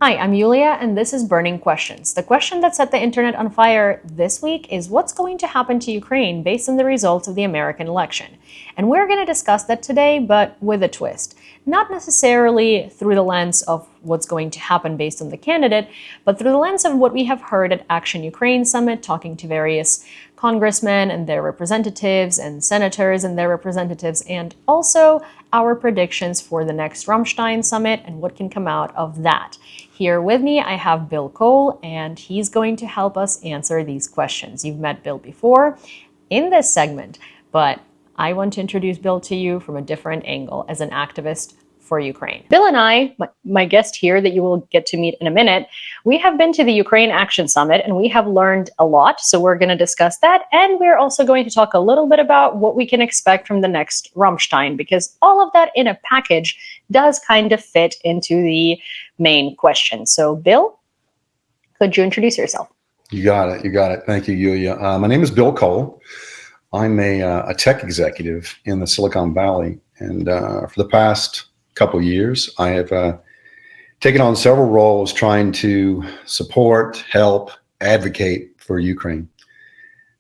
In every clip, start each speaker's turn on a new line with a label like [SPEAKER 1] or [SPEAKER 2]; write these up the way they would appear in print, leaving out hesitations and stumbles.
[SPEAKER 1] Hi, I'm Yulia, and this is Burning Questions. The question that set the internet on fire this week is what's going to happen to Ukraine based on the results of the American election? And we're going to discuss that today, but with a twist. Not necessarily through the lens of what's going to happen based on the candidate, but through the lens of what we have heard at Action Ukraine Summit, talking to various congressmen and their representatives and senators and their representatives, and also our predictions for the next Rammstein summit and what can come out of that. Here with me, I have Bill Cole, and he's going to help us answer these questions. You've met Bill before in this segment, but I want to introduce Bill to you from a different angle as an activist for Ukraine. Bill and I, my guest here that you will get to meet in a minute, we have been to the Ukraine Action Summit and we have learned a lot. So we're going to discuss that. And we're also going to talk a little bit about what we can expect from the next Rammstein, because all of that in a package does kind of fit into the main question. So Bill, could you introduce yourself?
[SPEAKER 2] You got it. You got it. Thank you, Yulia. My name is Bill Cole. I'm a tech executive in the Silicon Valley. And for the past couple of years, I have taken on several roles trying to support, help, advocate for Ukraine.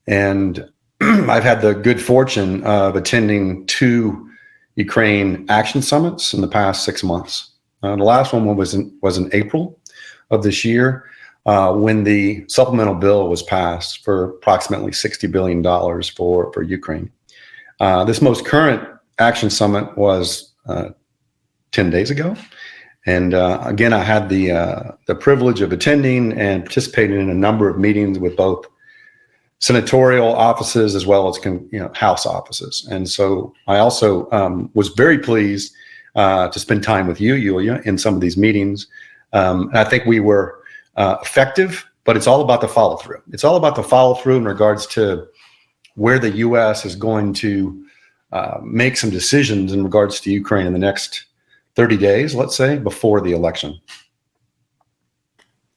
[SPEAKER 2] And I've had the good fortune of attending 2 Ukraine action summits in the past 6 months. The last one was in April of this year when the supplemental bill was passed for approximately $60 billion for Ukraine. This most current action summit was 10 days ago. And again, I had the privilege of attending and participating in a number of meetings with both senatorial offices as well as House offices. And so I also was very pleased to spend time with you, Yulia, in some of these meetings. And I think we were effective, but it's all about the follow through. It's all about the follow through in regards to where the U.S. is going to make some decisions in regards to Ukraine in the next 30 days, let's say, before the election.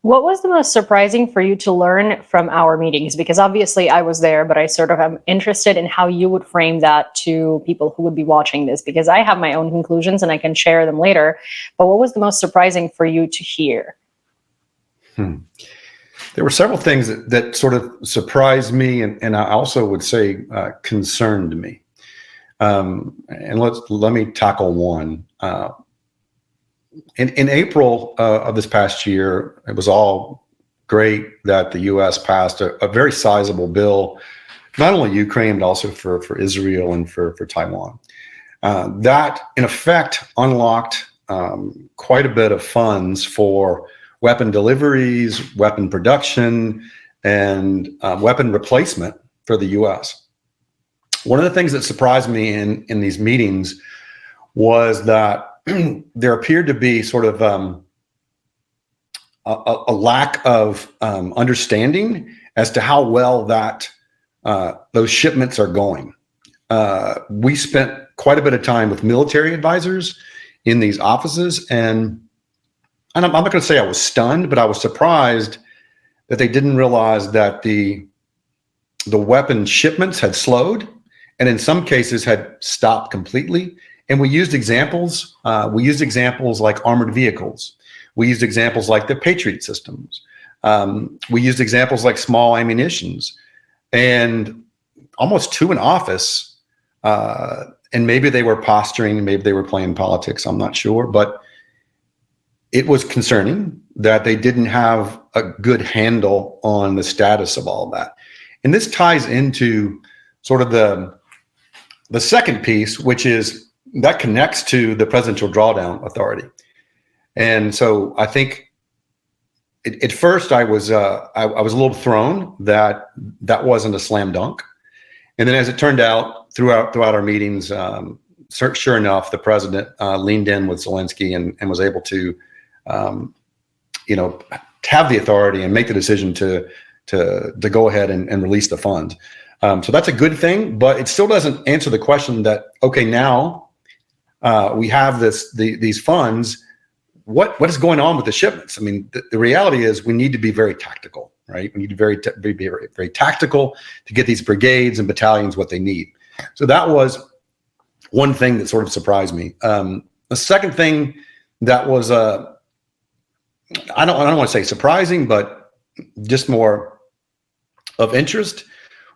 [SPEAKER 1] What was the most surprising for you to learn from our meetings? Because obviously I was there, but I sort of am interested in how you would frame that to people who would be watching this, because I have my own conclusions and I can share them later. But what was the most surprising for you to hear?
[SPEAKER 2] There were several things that sort of surprised me, and I also would say concerned me. And let me tackle one. In April of this past year, it was all great that the U.S. passed a very sizable bill, not only Ukraine, but also for Israel and for Taiwan. That, in effect, unlocked quite a bit of funds for weapon deliveries, weapon production, and weapon replacement for the U.S. One of the things that surprised me in these meetings was that there appeared to be sort of a lack of understanding as to how well that those shipments are going. We spent quite a bit of time with military advisors in these offices, and I'm not going to say I was stunned, but I was surprised that they didn't realize that the weapon shipments had slowed, and in some cases had stopped completely. And we used examples. We used examples like armored vehicles. We used examples like the Patriot systems. We used examples like small ammunitions. And almost 2 in office, and maybe they were posturing, maybe they were playing politics, I'm not sure. But it was concerning that they didn't have a good handle on the status of all of that. And this ties into sort of the second piece, which is that connects to the Presidential Drawdown Authority. And so I think at first I was a little thrown that wasn't a slam dunk. And then as it turned out throughout our meetings, sure enough, the president leaned in with Zelensky and was able to, have the authority and make the decision to go ahead and release the funds. So that's a good thing, but it still doesn't answer the question that, okay, now we have these funds. What is going on with the shipments? I mean, the reality is we need to be very tactical, right? We need to be very tactical to get these brigades and battalions what they need. So that was one thing that sort of surprised me. The second thing that was I don't want to say surprising, but just more of interest,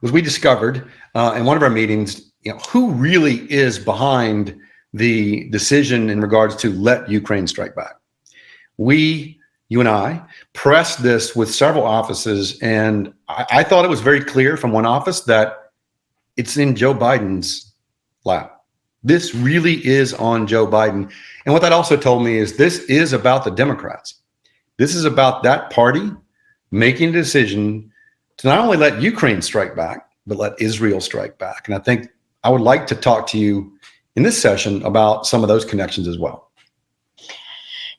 [SPEAKER 2] was we discovered in one of our meetings, who really is behind the decision in regards to let Ukraine strike back. You and I pressed this with several offices, and I thought it was very clear from one office that it's in Joe Biden's lap. This really is on Joe Biden. And what that also told me is this is about the Democrats. This is about that party making a decision to not only let Ukraine strike back, but let Israel strike back. And I think I would like to talk to you in this session about some of those connections as well.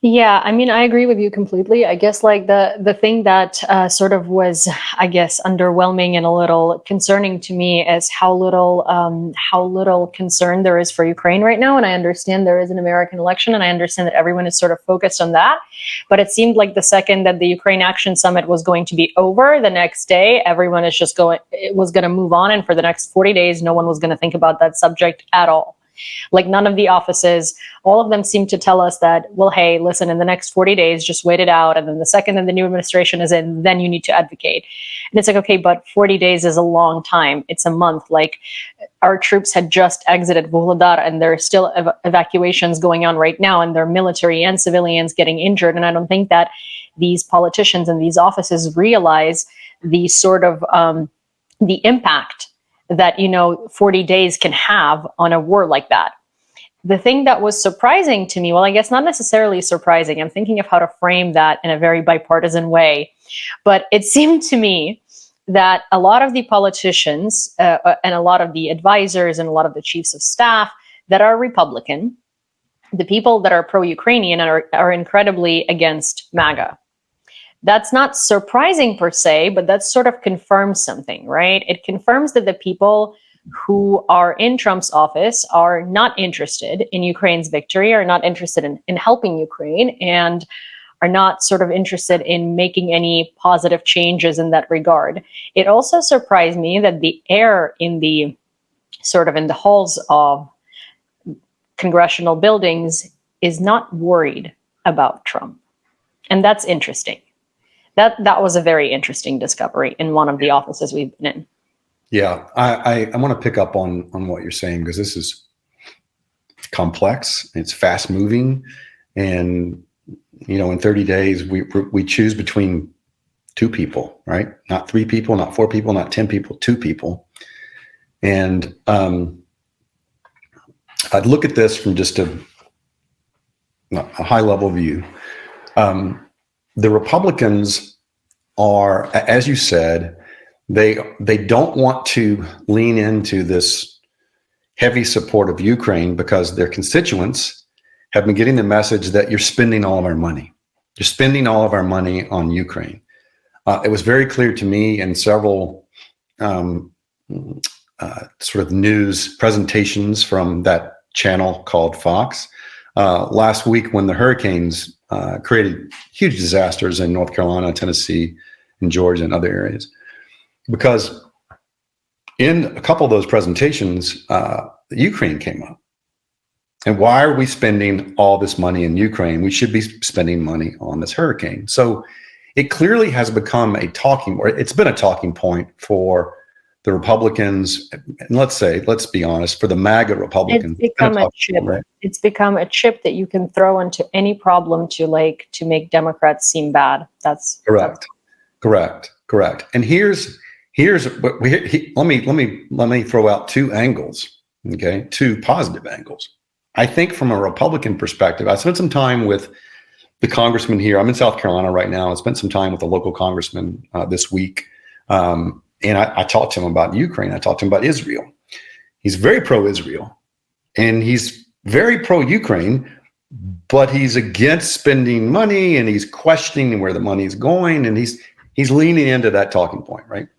[SPEAKER 1] Yeah, I mean, I agree with you completely. I guess like the thing that sort of was, I guess, underwhelming and a little concerning to me is how little concern there is for Ukraine right now. And I understand there is an American election, and I understand that everyone is sort of focused on that. But it seemed like the second that the Ukraine Action Summit was going to be over, the next day, everyone is just going to move on, and for the next 40 days, no one was going to think about that subject at all. Like none of the offices, all of them seem to tell us that, well, hey, listen, in the next 40 days, just wait it out. And then the second that the new administration is in, then you need to advocate. And it's like, okay, but 40 days is a long time. It's a month. Like our troops had just exited Vuhledar, and there are still evacuations going on right now, and there are military and civilians getting injured. And I don't think that these politicians and these offices realize the sort of the impact that 40 days can have on a war like that. The thing that was surprising to me, well, I guess not necessarily surprising, I'm thinking of how to frame that in a very bipartisan way, but it seemed to me that a lot of the politicians and a lot of the advisors and a lot of the chiefs of staff that are Republican, the people that are pro-Ukrainian are incredibly against MAGA. That's not surprising per se, but that sort of confirms something, right? It confirms that the people who are in Trump's office are not interested in Ukraine's victory, are not interested in helping Ukraine, and are not sort of interested in making any positive changes in that regard. It also surprised me that the air in the halls of congressional buildings is not worried about Trump. And that's interesting. That was a very interesting discovery in one of the offices we've been in.
[SPEAKER 2] Yeah, I want to pick up on what you're saying, because this is complex, it's fast moving, and in 30 days we choose between two people, right? Not three people, not four people, not 10 people, two people. And I'd look at this from just a high level view. The Republicans are, as you said, they don't want to lean into this heavy support of Ukraine because their constituents have been getting the message that you're spending all of our money. You're spending all of our money on Ukraine. It was very clear to me in several sort of news presentations from that channel called Fox last week, when the hurricanes created huge disasters in North Carolina, Tennessee, and Georgia and other areas. Because in a couple of those presentations, Ukraine came up. And why are we spending all this money in Ukraine? We should be spending money on this hurricane. So it clearly has become it's been a talking point for the Republicans, and let's be honest, for the MAGA Republicans.
[SPEAKER 1] It's become a chip. Right? It's become a chip that you can throw into any problem to make Democrats seem bad. That's correct.
[SPEAKER 2] And here's what let me throw out two angles. Okay, two positive angles. I think from a Republican perspective, I spent some time with the congressman here. I'm in South Carolina right now. I spent some time with the local congressman this week. And I talked to him about Ukraine. I talked to him about Israel. He's very pro-Israel, and he's very pro-Ukraine, but he's against spending money, and he's questioning where the money is going, and he's leaning into that talking point, right?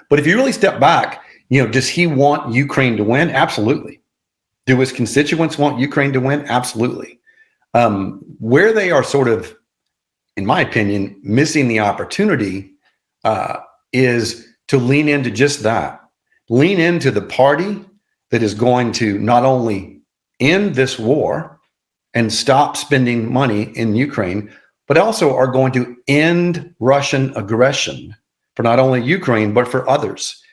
[SPEAKER 2] But if you really step back, does he want Ukraine to win? Absolutely. Do his constituents want Ukraine to win? Absolutely. Where they are sort of, in my opinion, missing the opportunity is to lean into just that. Lean into the party that is going to not only end this war and stop spending money in Ukraine, but also are going to end Russian aggression for not only Ukraine, but for others.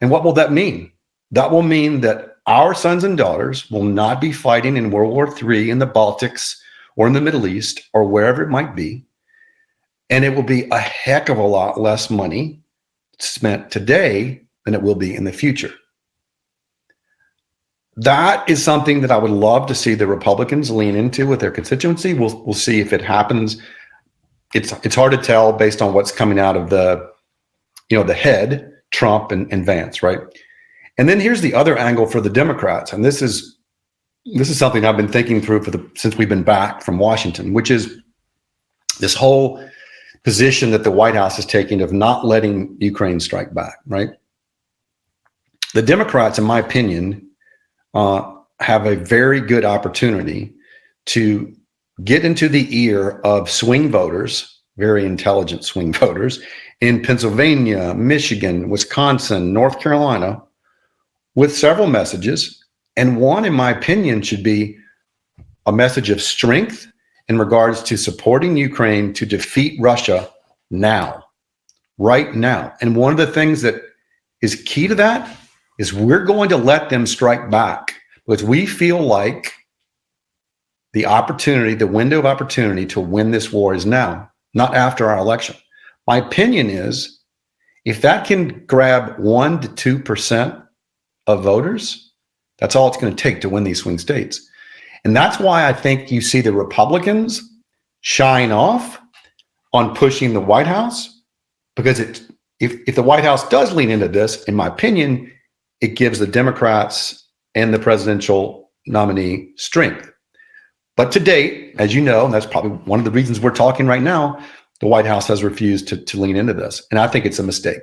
[SPEAKER 2] And what will that mean? That will mean that our sons and daughters will not be fighting in World War III in the Baltics or in the Middle East or wherever it might be. And it will be a heck of a lot less money spent today than it will be in the future. That is something that I would love to see the Republicans lean into with their constituency. We'll see if it happens. It's hard to tell based on what's coming out of the head, Trump and Vance, right? And then here's the other angle for the Democrats, and this is something I've been thinking through since we've been back from Washington, which is this whole position that the White House is taking of not letting Ukraine strike back, right? The Democrats, in my opinion, have a very good opportunity to get into the ear of swing voters, very intelligent swing voters, in Pennsylvania, Michigan, Wisconsin, North Carolina, with several messages. And one, in my opinion, should be a message of strength in regards to supporting Ukraine to defeat Russia now, right now. And one of the things that is key to that is we're going to let them strike back because we feel like the window of opportunity to win this war is now, not after our election. My opinion is if that can grab 1% to 2% of voters, that's all it's going to take to win these swing states. And that's why I think you see the Republicans shine off on pushing the White House, because if the White House does lean into this, in my opinion, it gives the Democrats and the presidential nominee strength. But to date, as you know, and that's probably one of the reasons we're talking right now, the White House has refused to lean into this. And I think it's a mistake.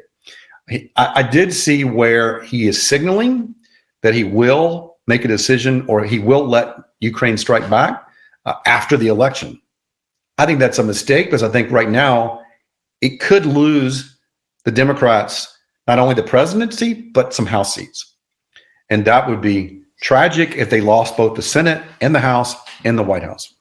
[SPEAKER 2] I did see where he is signaling that he will make a decision or he will let Ukraine strike back after the election. I think that's a mistake because I think right now it could lose the Democrats, not only the presidency, but some House seats. And that would be tragic if they lost both the Senate and the House and the White House.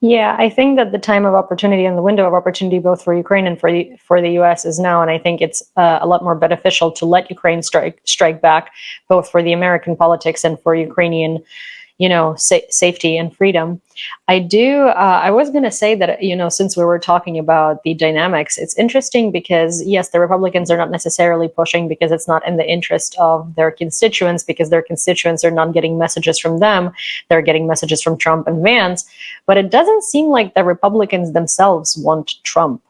[SPEAKER 1] Yeah, I think that the time of opportunity and the window of opportunity, both for Ukraine and for the U.S., is now, and I think it's a lot more beneficial to let Ukraine strike back, both for the American politics and for Ukrainian, safety and freedom. I was going to say that, since we were talking about the dynamics, it's interesting because, yes, the Republicans are not necessarily pushing because it's not in the interest of their constituents, because their constituents are not getting messages from them. They're getting messages from Trump and Vance. But it doesn't seem like the Republicans themselves want Trump.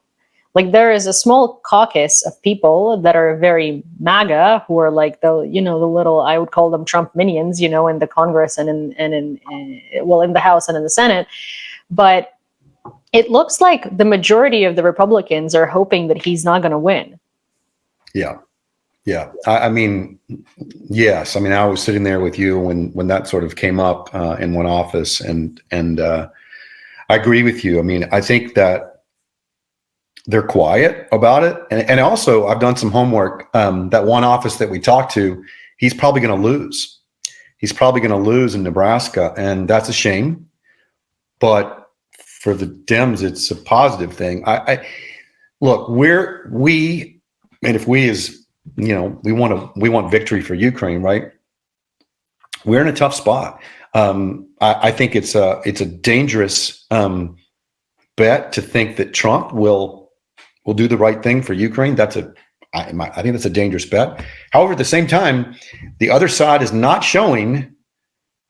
[SPEAKER 1] Like there is a small caucus of people that are very MAGA, who are like the little, I would call them Trump minions, in the Congress and in the House and in the Senate. But it looks like the majority of the Republicans are hoping that he's not going to win.
[SPEAKER 2] Yeah. I mean, yes. I mean, I was sitting there with you when that sort of came up in one office, and I agree with you. I mean, I think that they're quiet about it. And also, I've done some homework. That one office that we talked to, he's probably going to lose. He's probably going to lose in Nebraska, and that's a shame. But for the Dems, it's a positive thing. Look, if we as we want victory for Ukraine, right? We're in a tough spot. I think it's a dangerous bet to think that Trump will do the right thing for Ukraine. I think that's a dangerous bet. However, at the same time, the other side is not showing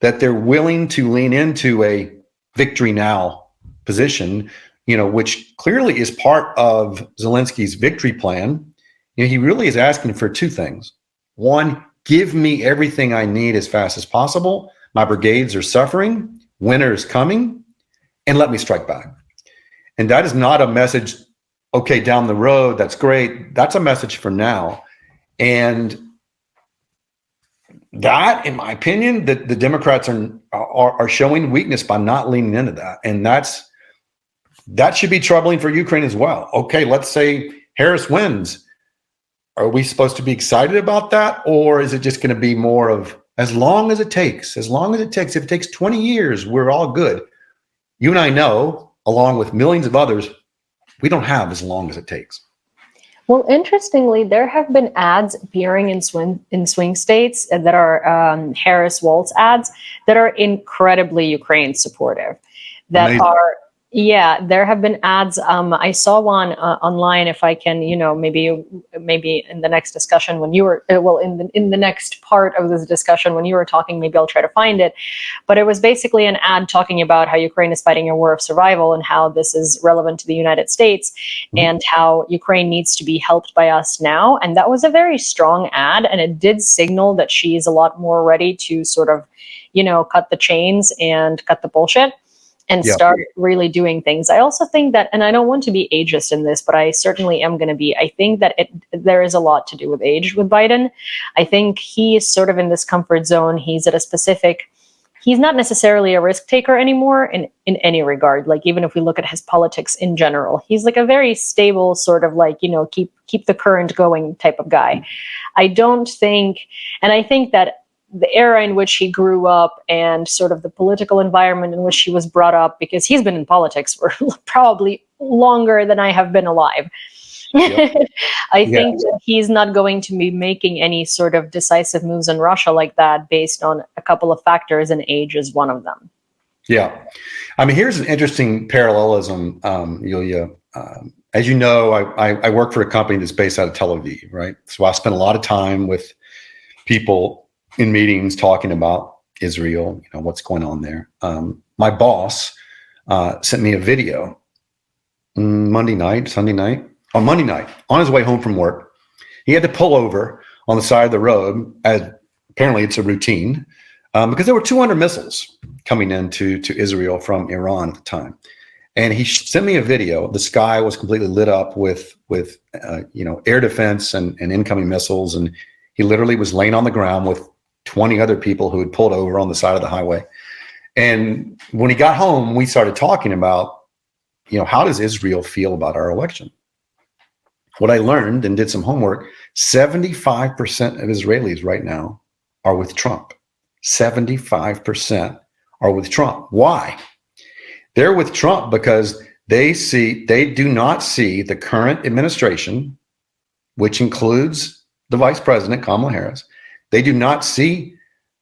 [SPEAKER 2] that they're willing to lean into a victory now position, which clearly is part of Zelensky's victory plan. He really is asking for two things. One, give me everything I need as fast as possible. My brigades are suffering. Winter is coming, and let me strike back. And that is not a message, okay, down the road, that's great. That's a message for now. And that, in my opinion, the Democrats are showing weakness by not leaning into that. And that should be troubling for Ukraine as well. Okay, let's say Harris wins. Are we supposed to be excited about that? Or is it just going to be more of as long as it takes, if it takes 20 years, we're all good. You and I know along with millions of others, we don't have as long as it takes.
[SPEAKER 1] Well, interestingly, there have been ads appearing in swing states that are Harris Waltz ads that are incredibly Ukraine supportive. That
[SPEAKER 2] Amazing.
[SPEAKER 1] are Yeah, there have been ads. I saw one online. If I can, maybe in the next discussion when you were in the next part of this discussion when you were talking, maybe I'll try to find it. But it was basically an ad talking about how Ukraine is fighting a war of survival and how this is relevant to the United States and how Ukraine needs to be helped by us now. And that was a very strong ad, and it did signal that she is a lot more ready to sort of, cut the chains and cut the bullshit and start really doing things. I also think that, and I don't want to be ageist in this, but I certainly am going to be, I think that there is a lot to do with age with Biden. I think he is sort of in this comfort zone. He's at a specific, he's not necessarily a risk taker anymore in any regard. Like, even if we look at his politics in general, he's like a very stable sort of like, keep the current going type of guy. I don't think, and I think that the era in which he grew up and sort of the political environment in which he was brought up, because he's been in politics for probably longer than I have been alive. Yep. I think that he's not going to be making any sort of decisive moves in Russia like that based on a couple of factors, and age is one of them.
[SPEAKER 2] Yeah. I mean, here's an interesting parallelism, Yulia. As you know, I work for a company that's based out of Tel Aviv, right? So I spend a lot of time with people in meetings talking about Israel, what's going on there. My boss sent me a video Sunday night, on Monday night, on his way home from work. He had to pull over on the side of the road, as apparently it's a routine, because there were 200 missiles coming into Israel from Iran at the time. And he sent me a video. The sky was completely lit up with air defense and incoming missiles. And he literally was laying on the ground with 20 other people who had pulled over on the side of the highway. And when he got home, we started talking about, how does Israel feel about our election? What I learned and did some homework, 75% of Israelis right now are with Trump. 75% are with Trump. Why? They're with Trump because they do not see the current administration, which includes the vice president, Kamala Harris. They do not see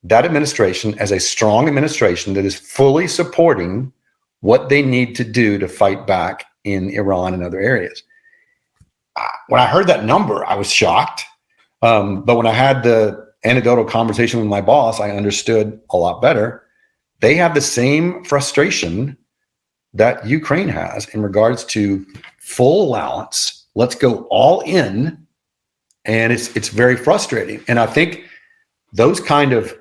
[SPEAKER 2] that administration as a strong administration that is fully supporting what they need to do to fight back in Iran and other areas. When I heard that number, I was shocked. But when I had the anecdotal conversation with my boss, I understood a lot better. They have the same frustration that Ukraine has in regards to full allowance. Let's go all in. And it's very frustrating. And I think those kind of,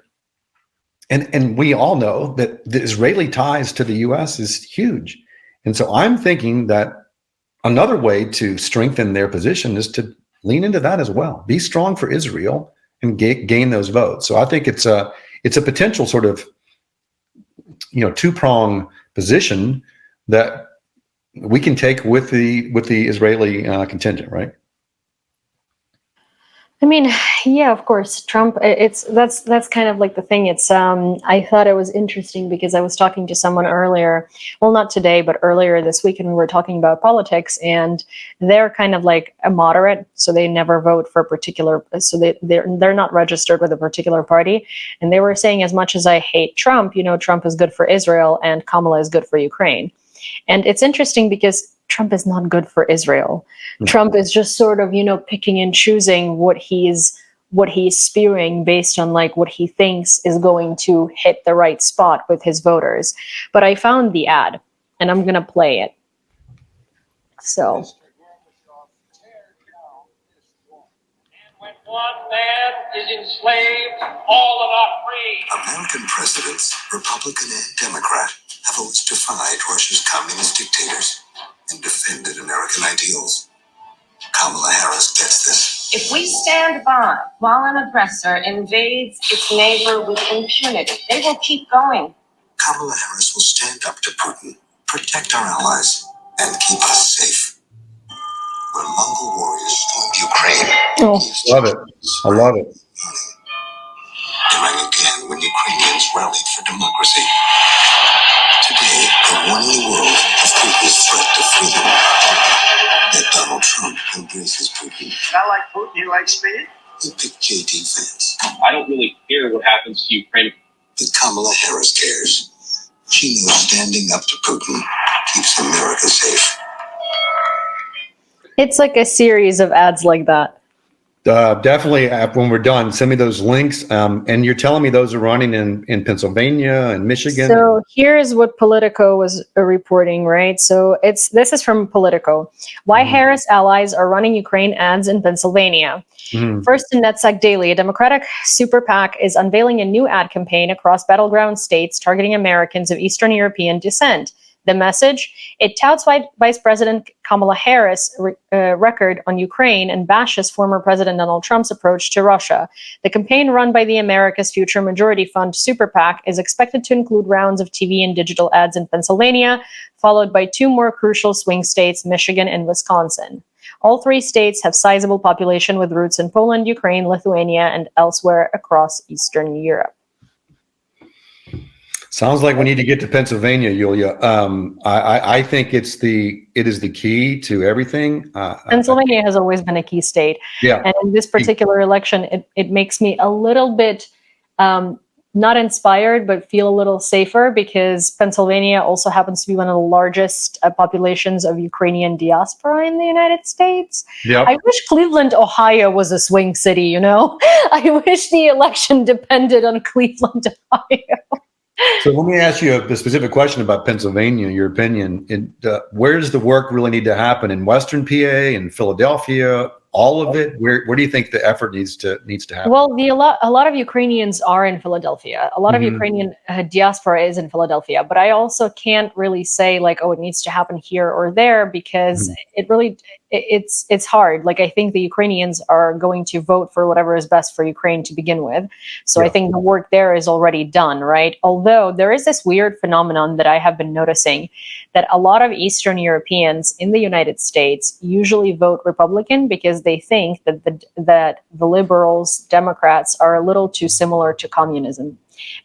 [SPEAKER 2] and we all know that the Israeli ties to the U.S. is huge. And so I'm thinking that another way to strengthen their position is to lean into that as well. Be strong for Israel and gain those votes. So I think it's a potential sort of, two-prong position that we can take with the Israeli contingent, right?
[SPEAKER 1] I mean, yeah, of course, Trump. That's kind of like the thing. I thought it was interesting because I was talking to someone earlier. Well, not today, but earlier this week, and we were talking about politics. And they're kind of like a moderate, so they never vote for a particular. So they're not registered with a particular party. And they were saying, as much as I hate Trump, Trump is good for Israel, and Kamala is good for Ukraine. And it's interesting because Trump is not good for Israel. Trump is just sort of, picking and choosing what he's spewing based on like what he thinks is going to hit the right spot with his voters. But I found the ad and I'm going to play it. So.
[SPEAKER 3] When one man is enslaved, all are free.
[SPEAKER 4] American presidents, Republican and Democrat, have always defied Russia's communist dictators and defended American ideals. Kamala Harris gets this.
[SPEAKER 5] If we stand by while an aggressor invades its neighbor with impunity, they will keep going.
[SPEAKER 4] Kamala Harris will stand up to Putin, protect our allies, and keep us safe. When Mongol warriors stormed Ukraine,
[SPEAKER 2] Love it. I love it.
[SPEAKER 4] They rang again when Ukrainians rallied for democracy. Today, they're warning the world of Putin.
[SPEAKER 3] I like Putin. He likes me.
[SPEAKER 4] You pick JD Vance.
[SPEAKER 6] I don't really care what happens to Ukraine.
[SPEAKER 4] But Kamala Harris cares. She knows standing up to Putin keeps America safe.
[SPEAKER 1] It's like a series of ads like that.
[SPEAKER 2] Definitely, when we're done, send me those links. And you're telling me those are running in Pennsylvania and Michigan.
[SPEAKER 1] So here's what Politico was reporting, right? So this is from Politico. Why Harris allies are running Ukraine ads in Pennsylvania. First in NetSec Daily, a Democratic super PAC is unveiling a new ad campaign across battleground states targeting Americans of Eastern European descent. The message, it touts Vice President Kamala Harris' record on Ukraine and bashes former President Donald Trump's approach to Russia. The campaign run by the America's Future Majority Fund Super PAC is expected to include rounds of TV and digital ads in Pennsylvania, followed by two more crucial swing states, Michigan and Wisconsin. All three states have sizable population with roots in Poland, Ukraine, Lithuania, and elsewhere across Eastern Europe.
[SPEAKER 2] Sounds like we need to get to Pennsylvania, Yulia. I think it is the key to everything.
[SPEAKER 1] Pennsylvania has always been a key state.
[SPEAKER 2] Yeah.
[SPEAKER 1] And in this particular election, it makes me a little bit not inspired, but feel a little safer because Pennsylvania also happens to be one of the largest populations of Ukrainian diaspora in the United States.
[SPEAKER 2] Yep.
[SPEAKER 1] I wish Cleveland, Ohio was a swing city, you know? I wish the election depended on Cleveland, Ohio.
[SPEAKER 2] So let me ask you the specific question about Pennsylvania, your opinion. Where does the work really need to happen? In Western PA, in Philadelphia, all of it? Where do you think the effort needs to happen?
[SPEAKER 1] Well, a lot of Ukrainians are in Philadelphia. A lot of Ukrainian diaspora is in Philadelphia. But I also can't really say like, oh, it needs to happen here or there because it's hard. Like I think the Ukrainians are going to vote for whatever is best for Ukraine to begin with. So I think the work there is already done, right? Although there is this weird phenomenon that I have been noticing that a lot of Eastern Europeans in the United States usually vote Republican because they think that the liberals, Democrats are a little too similar to communism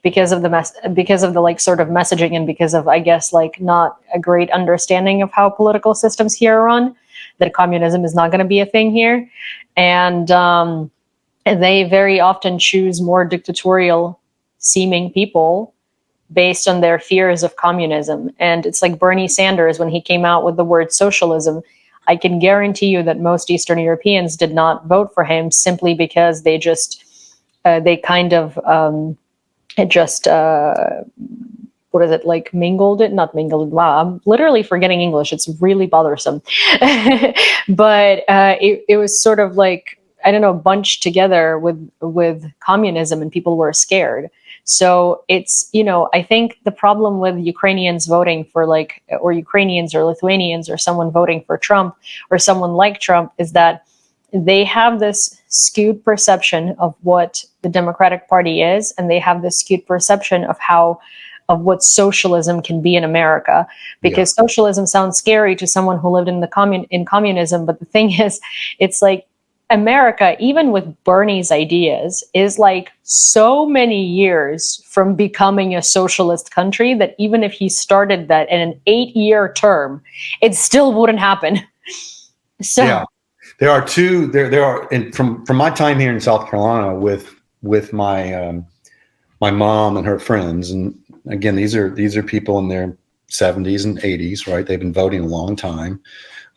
[SPEAKER 1] because of the like sort of messaging and because of, I guess, like not a great understanding of how political systems here are run, that communism is not going to be a thing here. And they very often choose more dictatorial seeming people based on their fears of communism. And it's like Bernie Sanders, when he came out with the word socialism, I can guarantee you that most Eastern Europeans did not vote for him simply because they just, what is it, like mingled it? Not mingled. Wow, I'm literally forgetting English. It's really bothersome. But it was sort of like, I don't know, bunched together with communism and people were scared. So it's, you know, I think the problem with Ukrainians voting for like, or Ukrainians or Lithuanians or someone voting for Trump or someone like Trump is that they have this skewed perception of what the Democratic Party is, and they have this skewed perception of what socialism can be in America, because socialism sounds scary to someone who lived in communism. But the thing is, it's like America, even with Bernie's ideas, is like so many years from becoming a socialist country that even if he started that in an 8-year term, it still wouldn't happen. So
[SPEAKER 2] yeah, there are two. There are, and from my time here in South Carolina with my my mom and her friends, and again, these are people in their 70s and 80s, right? They've been voting a long time.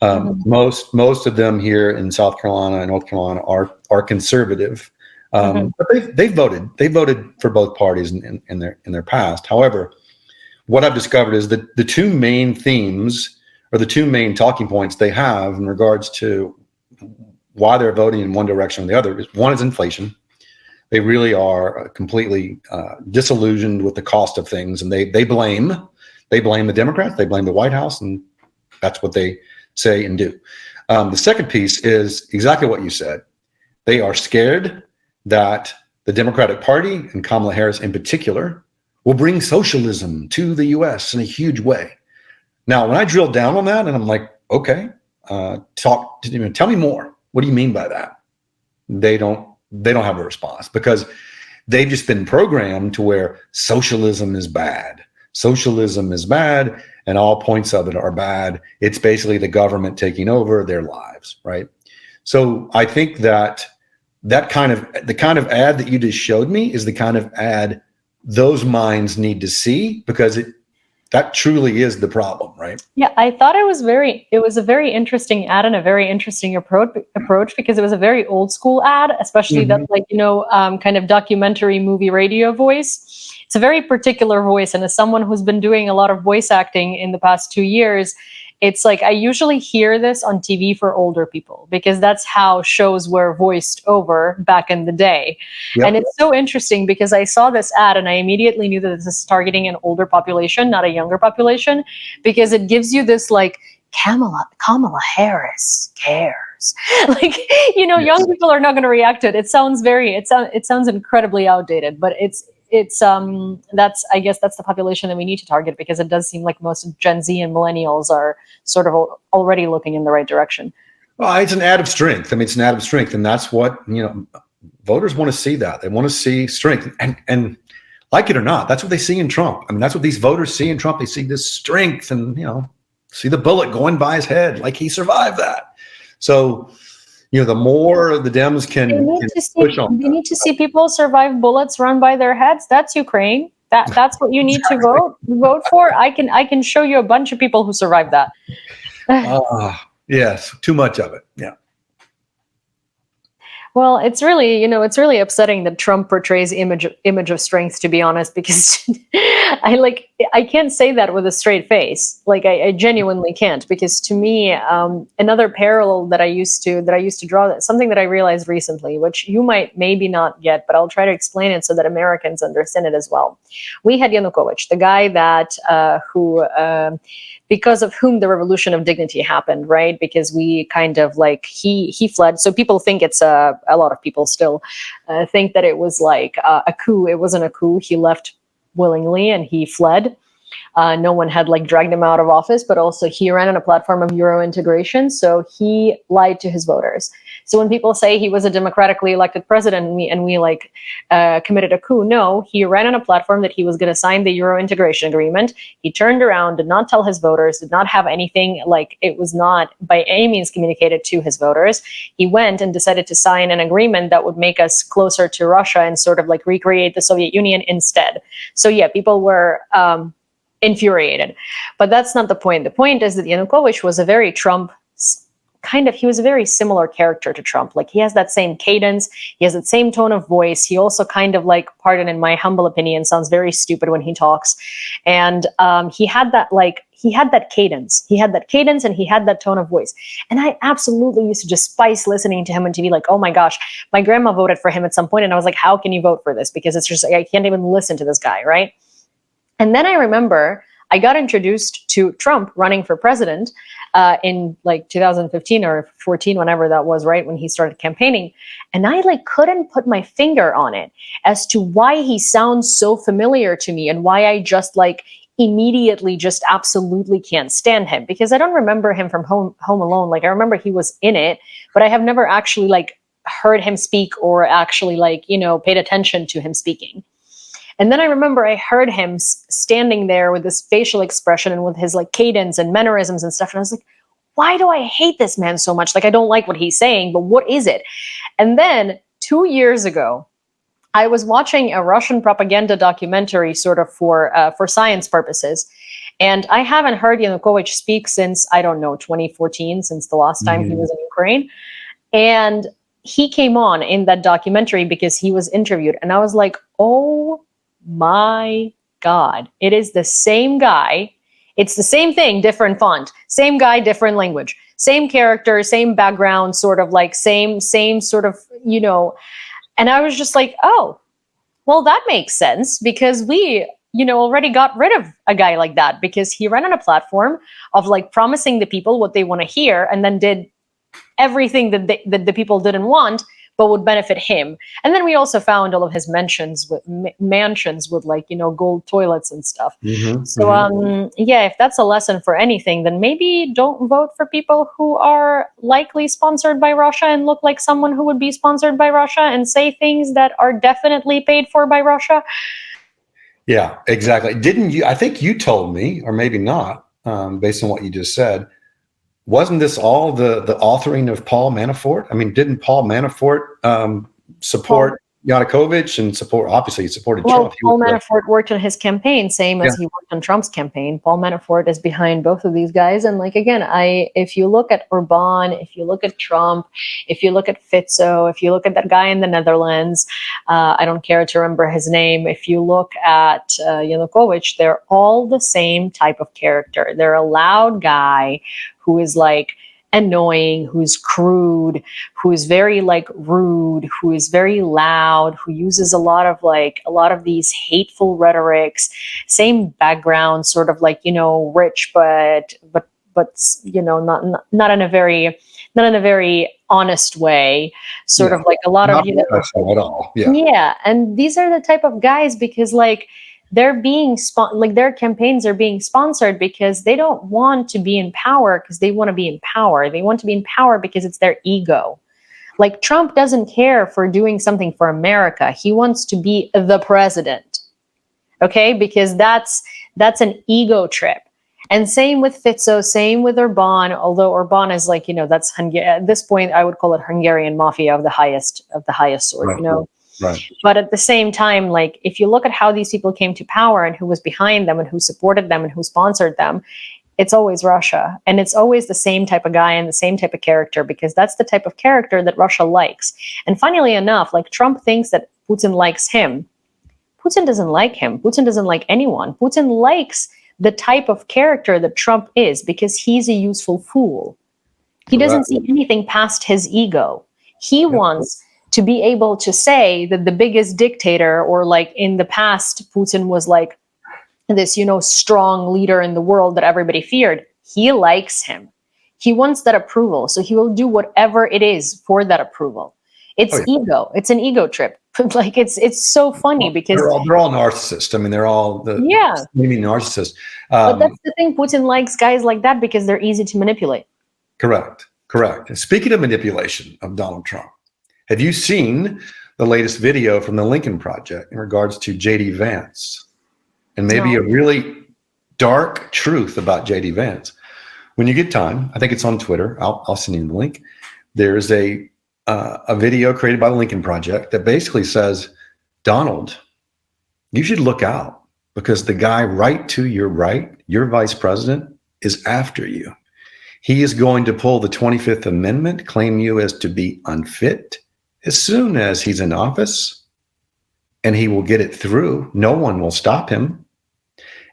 [SPEAKER 2] Most of them here in South Carolina and North Carolina are conservative, but they voted for both parties in their past. However, what I've discovered is that the two main themes or the two main talking points they have in regards to why they're voting in one direction or the other is one is inflation. They really are completely disillusioned with the cost of things, and they blame the Democrats, they blame the White House, and that's what they say and do. The second piece is exactly what you said. They are scared that the Democratic Party and Kamala Harris in particular will bring socialism to the U.S. in a huge way. Now, when I drill down on that, and I'm like, okay, tell me more. What do you mean by that? They don't have a response because they've just been programmed to where socialism is bad. Socialism is bad, and all points of it are bad. It's basically the government taking over their lives, right? So I think that the kind of ad that you just showed me is the kind of ad those minds need to see, because that truly is the problem, right?
[SPEAKER 1] Yeah, I thought it was a very interesting ad and a very interesting approach because it was a very old school ad, especially that kind of documentary movie radio voice. It's a very particular voice, and as someone who's been doing a lot of voice acting in the past 2 years, it's like I usually hear this on TV for older people because that's how shows were voiced over back in the day.
[SPEAKER 2] Yep.
[SPEAKER 1] And it's so interesting because I saw this ad and I immediately knew that this is targeting an older population, not a younger population, because it gives you this like Kamala Harris cares. Like,
[SPEAKER 2] Yes.
[SPEAKER 1] Young people are not going to react to it. It sounds incredibly outdated, but I guess that's the population that we need to target, because it does seem like most of Gen Z and millennials are sort of already looking in the right direction.
[SPEAKER 2] Well, it's an ad of strength. I mean, it's an ad of strength, and that's what voters want to see. That they want to see strength, and like it or not, that's what they see in Trump. I mean, that's what these voters see in Trump. They see this strength, and see the bullet going by his head, like he survived that. So, the more the Dems can push on.
[SPEAKER 1] They need to see people survive bullets run by their heads. That's Ukraine. That's what you need to vote for. I can show you a bunch of people who survived that.
[SPEAKER 2] Yes, too much of it. Yeah.
[SPEAKER 1] Well, it's really upsetting that Trump portrays image of strength, to be honest, because I can't say that with a straight face. Like I genuinely can't, because to me, another parallel that I used to draw, something that I realized recently, which you might maybe not get, but I'll try to explain it so that Americans understand it as well. We had Yanukovych, the guy that who because of whom the revolution of dignity happened, right? Because we kind of he fled. So people think it's a lot of people still think that it was like a coup. It wasn't a coup. He left willingly and he fled. No one had dragged him out of office, but also he ran on a platform of Euro integration. So he lied to his voters. So when people say he was a democratically elected president and we committed a coup, no, he ran on a platform that he was going to sign the Euro integration agreement. He turned around, did not tell his voters, did not have anything, it was not by any means communicated to his voters. He went and decided to sign an agreement that would make us closer to Russia and sort of recreate the Soviet Union instead. So yeah, people were infuriated. But that's not the point. The point is that Yanukovych was a very Trump he was a very similar character to Trump. He has that same cadence, he has that same tone of voice. He also kind of pardon in my humble opinion, sounds very stupid when he talks. And he had that cadence. He had that cadence and he had that tone of voice. And I absolutely used to just spice listening to him on TV. Oh my gosh, my grandma voted for him at some point. And I was like, how can you vote for this? Because it's just, I can't even listen to this guy, right? And then I remember I got introduced to Trump running for president in 2015 or 14, whenever that was, right, when he started campaigning. And I couldn't put my finger on it as to why he sounds so familiar to me and why I just immediately just absolutely can't stand him, because I don't remember him from Home Alone. I remember he was in it, but I have never actually heard him speak or actually paid attention to him speaking. And then I remember I heard him standing there with this facial expression and with his cadence and mannerisms and stuff. And I was like, why do I hate this man so much? I don't like what he's saying, but what is it? And then 2 years ago, I was watching a Russian propaganda documentary sort of for science purposes. And I haven't heard Yanukovych speak since, 2014, since the last time he was in Ukraine. And he came on in that documentary because he was interviewed. And I was like, oh my God, it is the same guy. It's the same thing, different font, same guy, different language, same character, same background, sort of same sort of, and I was just like, oh, well, that makes sense, because we, already got rid of a guy like that, because he ran on a platform of promising the people what they want to hear and then did everything that the people didn't want, but would benefit him. And then we also found all of his mansions with gold toilets and stuff. Yeah, if that's a lesson for anything, then maybe don't vote for people who are likely sponsored by Russia and look like someone who would be sponsored by Russia and say things that are definitely paid for by Russia.
[SPEAKER 2] Yeah, exactly. Didn't you? I think you told me, or maybe not, based on what you just said, wasn't this all the authoring of Paul Manafort? I mean, didn't Paul Manafort support Yanukovych and obviously he supported Trump?
[SPEAKER 1] Paul Manafort worked on his campaign, same as
[SPEAKER 2] Yeah.
[SPEAKER 1] he worked on Trump's campaign. Paul Manafort is behind both of these guys. And like, again, if you look at Orban, if you look at Trump, if you look at Fitzo, if you look at that guy in the Netherlands, I don't care to remember his name. If you look at Yanukovych, they're all the same type of character. They're a loud guy who is like annoying, who's crude, who is very like rude, who is very loud, who uses a lot of these hateful rhetorics, same background, sort of like, rich, but not in a very honest way, sort of like a lot
[SPEAKER 2] Not
[SPEAKER 1] of
[SPEAKER 2] professional at all. Yeah.
[SPEAKER 1] yeah, and these are the type of guys because like they're being their campaigns are being sponsored because they don't want to be in power because they want to be in power. They want to be in power because it's their ego. Like Trump doesn't care for doing something for America. He wants to be the president. Okay? Because that's an ego trip. And same with Fitzo, same with Orban, although Orban is like, that's at this point I would call it Hungarian mafia of the highest sort,
[SPEAKER 2] Right. Right.
[SPEAKER 1] But at the same time, like if you look at how these people came to power and who was behind them and who supported them and who sponsored them, it's always Russia. And it's always the same type of guy and the same type of character because that's the type of character that Russia likes. And funnily enough, like Trump thinks that Putin likes him. Putin doesn't like him. Putin doesn't like anyone. Putin likes the type of character that Trump is because he's a useful fool. He doesn't see anything past his ego. He wants to be able to say that the biggest dictator, or like in the past, Putin was like this, strong leader in the world that everybody feared. He likes him. He wants that approval. So he will do whatever it is for that approval. It's ego. It's an ego trip. Like it's so funny because
[SPEAKER 2] they're all narcissists. I mean, they're all narcissists.
[SPEAKER 1] But that's the thing. Putin likes guys like that because they're easy to manipulate.
[SPEAKER 2] Correct. Speaking of manipulation of Donald Trump, have you seen the latest video from the Lincoln Project in regards to J.D. Vance? And maybe a really dark truth about J.D. Vance. When you get time, I think it's on Twitter. I'll send you the link. There's a video created by the Lincoln Project that basically says, Donald, you should look out because the guy right to your right, your vice president, is after you. He is going to pull the 25th Amendment, claim you as to be unfit as soon as he's in office, and he will get it through. No one will stop him.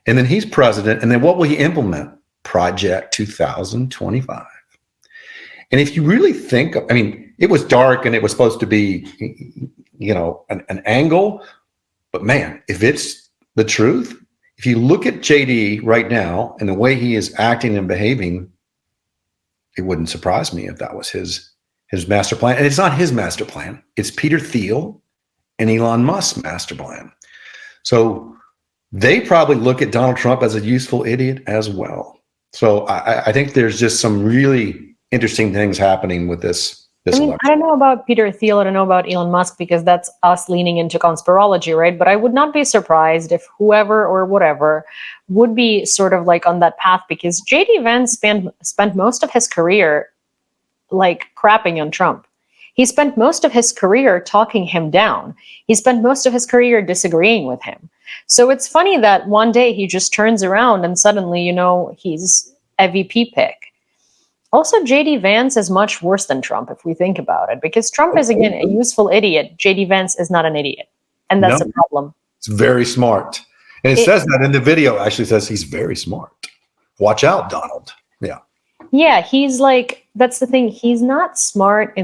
[SPEAKER 2] And then he's president. And then what will he implement? Project 2025. And if you really think, I mean, it was dark and it was supposed to be, an angle. But man, if it's the truth, if you look at JD right now and the way he is acting and behaving, it wouldn't surprise me if that was his master plan. And it's not his master plan. It's Peter Thiel and Elon Musk's master plan. So they probably look at Donald Trump as a useful idiot as well. So I think there's just some really interesting things happening with this election.
[SPEAKER 1] I don't know about Peter Thiel. I don't know about Elon Musk because that's us leaning into conspirology, right? But I would not be surprised if whoever or whatever would be sort of like on that path because J.D. Vance spent most of his career like crapping on Trump. He spent most of his career talking him down. He spent most of his career disagreeing with him. So it's funny that one day he just turns around and suddenly, he's a VP pick. Also, J.D. Vance is much worse than Trump if we think about it, because Trump is, again, a useful idiot. J.D. Vance is not an idiot. And that's a problem.
[SPEAKER 2] It's very smart. And it says that in the video, actually says he's very smart. Watch out, Donald. Yeah.
[SPEAKER 1] Yeah, he's like, that's the thing. He's not smart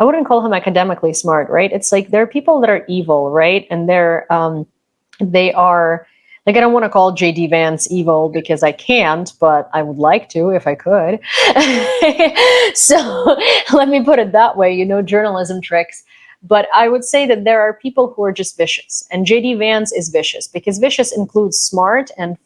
[SPEAKER 1] I wouldn't call him academically smart, right? It's like there are people that are evil, right? And they are, like, I don't want to call J.D. Vance evil because I can't, but I would like to if I could. So let me put it that way, journalism tricks. But I would say that there are people who are just vicious, and J.D. Vance is vicious because vicious includes smart and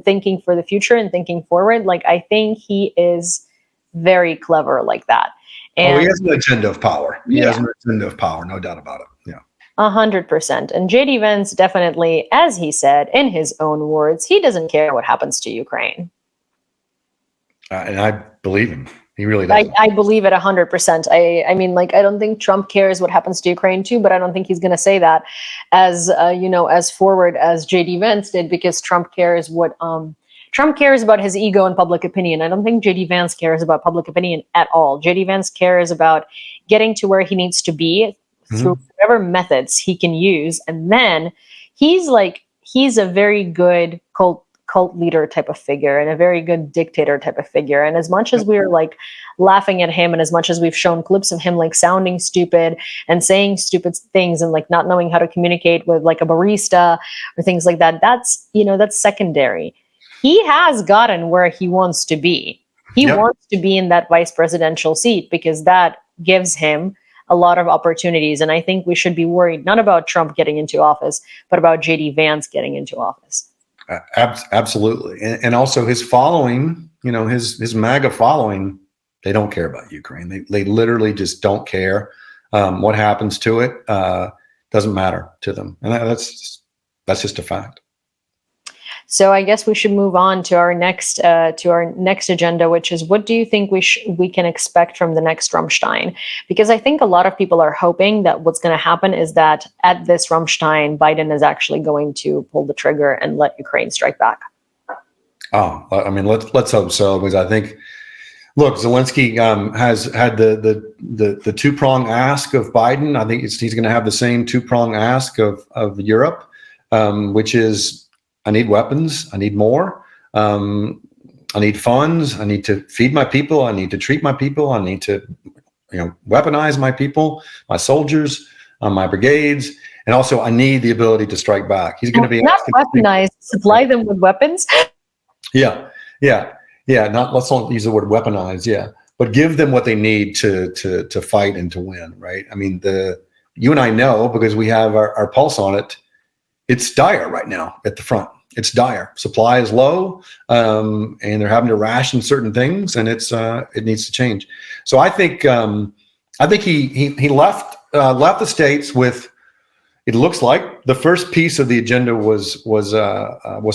[SPEAKER 1] thinking for the future and thinking forward. Like, I think he is very clever like that. And
[SPEAKER 2] he has an agenda of power. He has an agenda of power, no doubt about it. Yeah.
[SPEAKER 1] 100%. And J.D. Vance definitely, as he said in his own words, he doesn't care what happens to Ukraine.
[SPEAKER 2] And I believe him. He really does.
[SPEAKER 1] I believe it 100%. I mean, like, I don't think Trump cares what happens to Ukraine too, but I don't think he's going to say that as, as forward as JD Vance did, because Trump cares Trump cares about his ego and public opinion. I don't think JD Vance cares about public opinion at all. JD Vance cares about getting to where he needs to be through whatever methods he can use. And then he's a very good cult leader type of figure and a very good dictator type of figure. And as much as we're like laughing at him, and as much as we've shown clips of him like sounding stupid and saying stupid things and like not knowing how to communicate with like a barista or things like that, that's secondary. He has gotten where he wants to be. He wants to be in that vice presidential seat because that gives him a lot of opportunities. And I think we should be worried not about Trump getting into office, but about JD Vance getting into office.
[SPEAKER 2] Absolutely. And also his following, his MAGA following, they don't care about Ukraine. They literally just don't care. What happens to it doesn't matter to them. And that's just a fact.
[SPEAKER 1] So I guess we should move on to our next agenda, which is, what do you think we can expect from the next Rammstein? Because I think a lot of people are hoping that what's going to happen is that at this Rammstein, Biden is actually going to pull the trigger and let Ukraine strike back.
[SPEAKER 2] Oh, I mean, let's hope so, because I think, look, Zelensky has had the two-prong ask of Biden. I think he's going to have the same two-prong ask of Europe, which is, I need weapons. I need more. I need funds. I need to feed my people. I need to treat my people. I need to, weaponize my people, my soldiers, my brigades, and also I need the ability to strike back. He's going to be
[SPEAKER 1] not weaponize. Supply them with weapons.
[SPEAKER 2] Yeah. Let's not use the word weaponize. Yeah, but give them what they need to fight and to win. Right. I mean, you and I know, because we have our pulse on it. It's dire right now at the front. It's dire. Supply is low, and they're having to ration certain things, and it needs to change. So I think he left the States with, it looks like, the first piece of the agenda was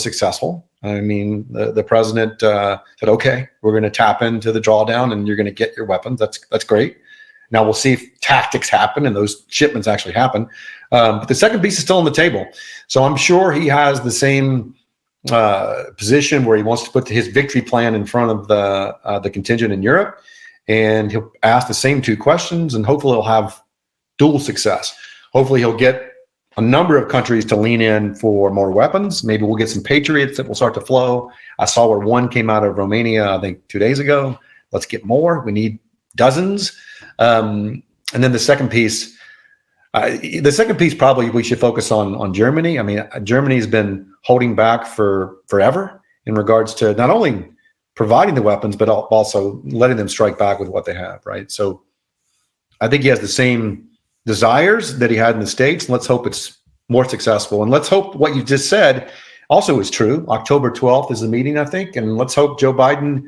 [SPEAKER 2] successful. I mean, the president said, "Okay, we're going to tap into the drawdown, and you're going to get your weapons." That's great. Now we'll see if tactics happen and those shipments actually happen. But the second piece is still on the table. So I'm sure he has the same position where he wants to put his victory plan in front of the contingent in Europe. And he'll ask the same two questions, and hopefully he'll have dual success. Hopefully he'll get a number of countries to lean in for more weapons. Maybe we'll get some Patriots that will start to flow. I saw where one came out of Romania, I think 2 days ago. Let's get more. We need dozens. And then the second piece probably we should focus on Germany. I mean, Germany's been holding back for forever in regards to not only providing the weapons, but also letting them strike back with what they have, right? So I think he has the same desires that he had in the States. Let's hope it's more successful. And let's hope what you just said also is true. October 12th is the meeting, I think. And let's hope Joe Biden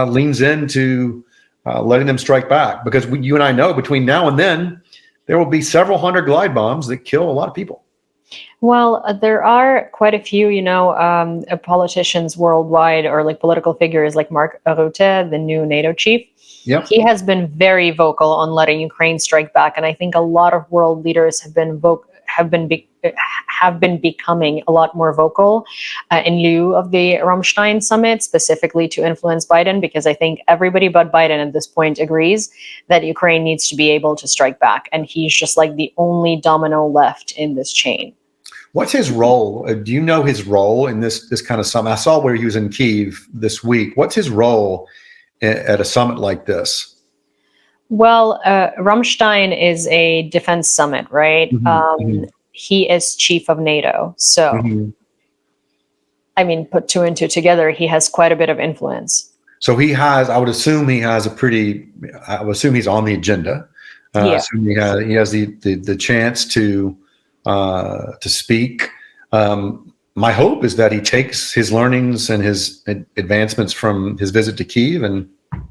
[SPEAKER 2] leans into letting them strike back, because you and I know between now and then, there will be several hundred glide bombs that kill a lot of people.
[SPEAKER 1] Well, there are quite a few, politicians worldwide, or like political figures like Mark Rutte, the new NATO chief.
[SPEAKER 2] Yep.
[SPEAKER 1] He has been very vocal on letting Ukraine strike back. And I think a lot of world leaders have been becoming a lot more vocal in lieu of the Rammstein summit, specifically to influence Biden, because I think everybody but Biden at this point agrees that Ukraine needs to be able to strike back. And he's just like the only domino left in this chain.
[SPEAKER 2] What's his role? Do you know his role in this kind of summit? I saw where he was in Kyiv this week. What's his role at a summit like this?
[SPEAKER 1] Well, Ramstein is a defense summit, right? He is chief of NATO. So, I mean, put two and two together, he has quite a bit of influence.
[SPEAKER 2] So he has, I would assume he's on the agenda. I assume he has the chance to speak. My hope is that he takes his learnings and his advancements from his visit to Kyiv and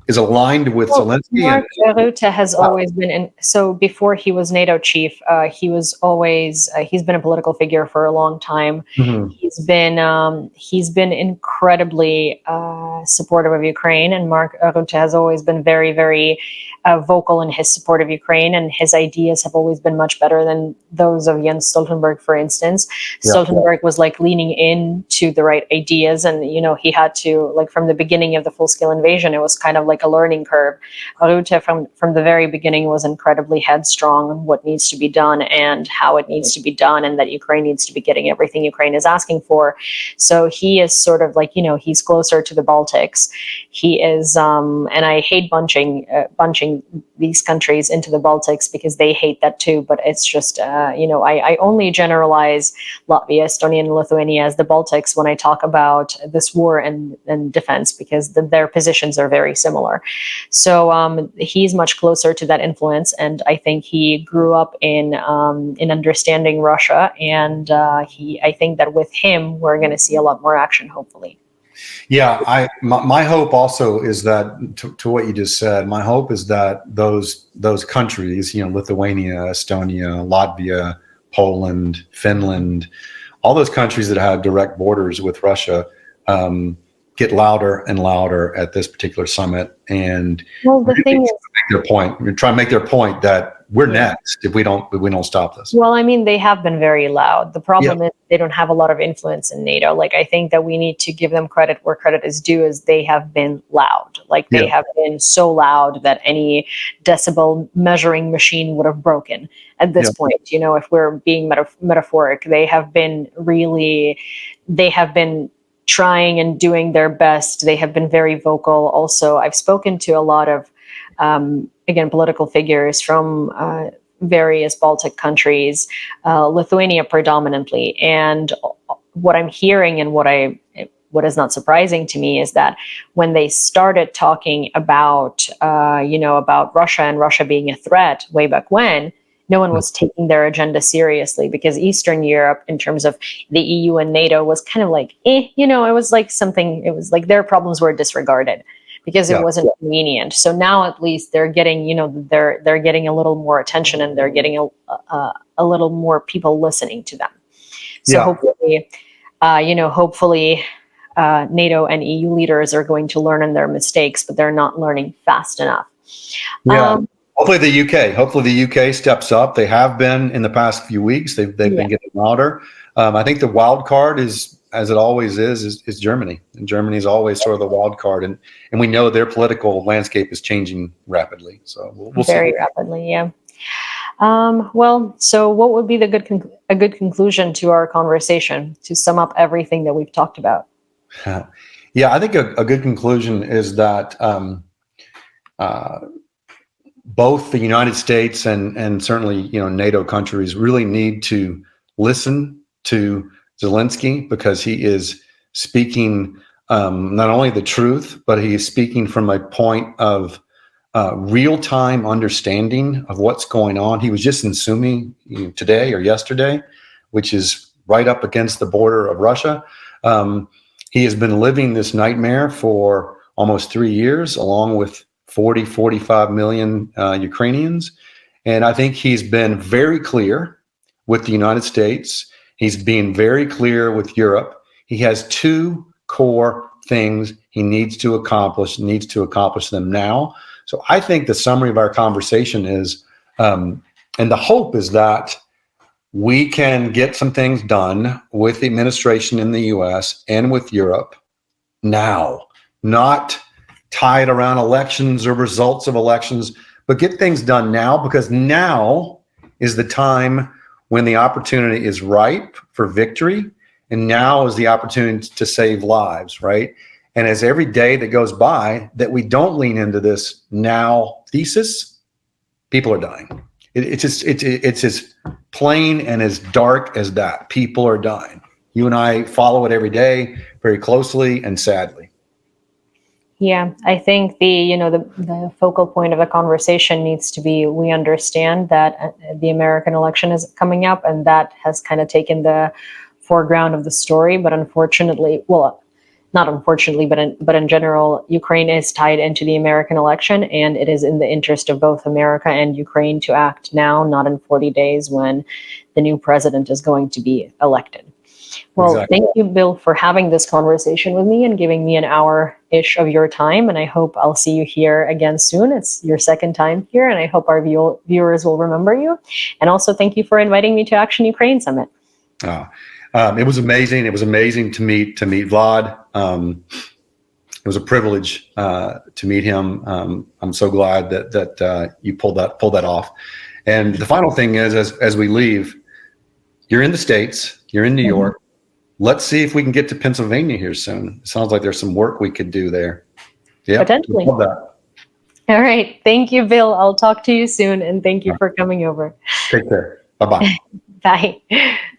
[SPEAKER 2] is aligned with
[SPEAKER 1] Well,
[SPEAKER 2] Zelensky.
[SPEAKER 1] Mark Rutte has always been in. So before he was NATO chief, he was always he's been a political figure for a long time.
[SPEAKER 2] Mhm.
[SPEAKER 1] He's been incredibly supportive of Ukraine, and Mark Rutte has always been very, very vocal in his support of Ukraine, and his ideas have always been much better than those of Jens Stoltenberg, for instance.
[SPEAKER 2] Yeah.
[SPEAKER 1] Stoltenberg was like leaning into the right ideas, and he had to, like, from the beginning of the full-scale invasion, it was kind of like a learning curve. Rutte from the very beginning was incredibly headstrong on what needs to be done and how it needs to be done, and that Ukraine needs to be getting everything Ukraine is asking for. So he is sort of like, he's closer to the Baltics. He is, and I hate bunching these countries into the Baltics because they hate that too. But it's just, I only generalize Latvia, Estonia, and Lithuania as the Baltics when I talk about this war and defense, because their positions are very similar. So he's much closer to that influence, and I think he grew up in understanding Russia, and I think that with him we're going to see a lot more action, hopefully.
[SPEAKER 2] Yeah, my hope also is that, to what you just said, my hope is that those countries, Lithuania, Estonia, Latvia, Poland, Finland, all those countries that have direct borders with Russia, get louder and louder at this particular summit, and
[SPEAKER 1] well, the thing is,
[SPEAKER 2] make their point. We're trying to make their point that we're next if we don't stop this.
[SPEAKER 1] Well, I mean, they have been very loud. The problem is they don't have a lot of influence in NATO. Like, I think that we need to give them credit where credit is due, is they have been loud. Like, they have been so loud that any decibel measuring machine would have broken at this point. If we're being metaphoric, they have been trying and doing their best. They have been very vocal. Also, I've spoken to a lot of, again, political figures from various Baltic countries, Lithuania predominantly. And what I'm hearing and what is not surprising to me is that when they started talking about, about Russia and Russia being a threat way back when, no one was taking their agenda seriously, because Eastern Europe, in terms of the EU and NATO, was kind of like, it was like something, it was like their problems were disregarded because it wasn't convenient. So now at least they're getting, they're getting a little more attention, and they're getting a little more people listening to them. So hopefully, NATO and EU leaders are going to learn in their mistakes, but they're not learning fast enough.
[SPEAKER 2] Yeah. Hopefully the UK steps up. They have been in the past few weeks. They've been getting louder. I think the wild card is, as it always is Germany. And Germany is always sort of the wild card. And we know their political landscape is changing rapidly. So we'll see.
[SPEAKER 1] Very rapidly, yeah. So what would be a good conclusion to our conversation, to sum up everything that we've talked about?
[SPEAKER 2] Yeah, I think a good conclusion is that both the United States and certainly NATO countries really need to listen to Zelensky, because he is speaking not only the truth, but he is speaking from a point of real-time understanding of what's going on. He was just in Sumy today or yesterday, which is right up against the border of Russia. He has been living this nightmare for almost 3 years, along with 45 million Ukrainians. And I think he's been very clear with the United States. He's being very clear with Europe. He has two core things he needs to accomplish them now. So I think the summary of our conversation is, and the hope is that we can get some things done with the administration in the US and with Europe now, not tied around elections or results of elections, but get things done now, because now is the time when the opportunity is ripe for victory. And now is the opportunity to save lives, right? And as every day that goes by that we don't lean into this now thesis, people are dying. It's as plain and as dark as that. People are dying. You and I follow it every day very closely and sadly.
[SPEAKER 1] Yeah, I think the focal point of the conversation needs to be, we understand that the American election is coming up, and that has kind of taken the foreground of the story. But unfortunately, well, not unfortunately, but in general, Ukraine is tied into the American election, and it is in the interest of both America and Ukraine to act now, not in 40 days when the new president is going to be elected. Well,
[SPEAKER 2] Exactly.
[SPEAKER 1] thank you, Bill, for having this conversation with me and giving me an hour-ish of your time. And I hope I'll see you here again soon. It's your second time here, and I hope our viewers will remember you. And also, thank you for inviting me to Action Ukraine Summit.
[SPEAKER 2] It was amazing. It was amazing to meet Vlad. It was a privilege to meet him. I'm so glad that you pulled that off. And the final thing is, as we leave, you're in the States, you're in New York. Let's see if we can get to Pennsylvania here soon. It sounds like there's some work we could do there. Yeah,
[SPEAKER 1] Potentially.
[SPEAKER 2] love that.
[SPEAKER 1] All right. Thank you, Bill. I'll talk to you soon, and thank you for coming over.
[SPEAKER 2] Take care. Bye-bye.
[SPEAKER 1] Bye.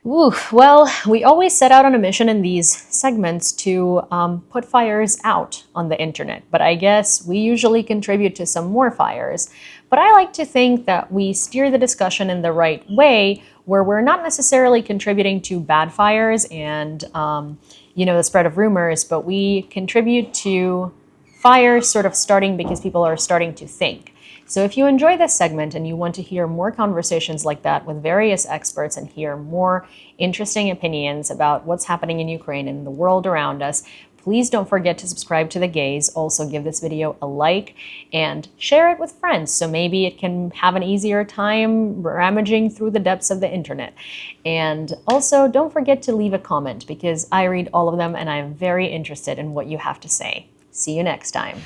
[SPEAKER 1] Ooh, well, we always set out on a mission in these segments to put fires out on the internet, but I guess we usually contribute to some more fires. But I like to think that we steer the discussion in the right way, where we're not necessarily contributing to bad fires and the spread of rumors, but we contribute to fires sort of starting because people are starting to think. So if you enjoy this segment and you want to hear more conversations like that with various experts and hear more interesting opinions about what's happening in Ukraine and the world around us, please don't forget to subscribe to The Gaze. Also give this video a like and share it with friends so maybe it can have an easier time rummaging through the depths of the internet. And also don't forget to leave a comment because I read all of them and I'm very interested in what you have to say. See you next time.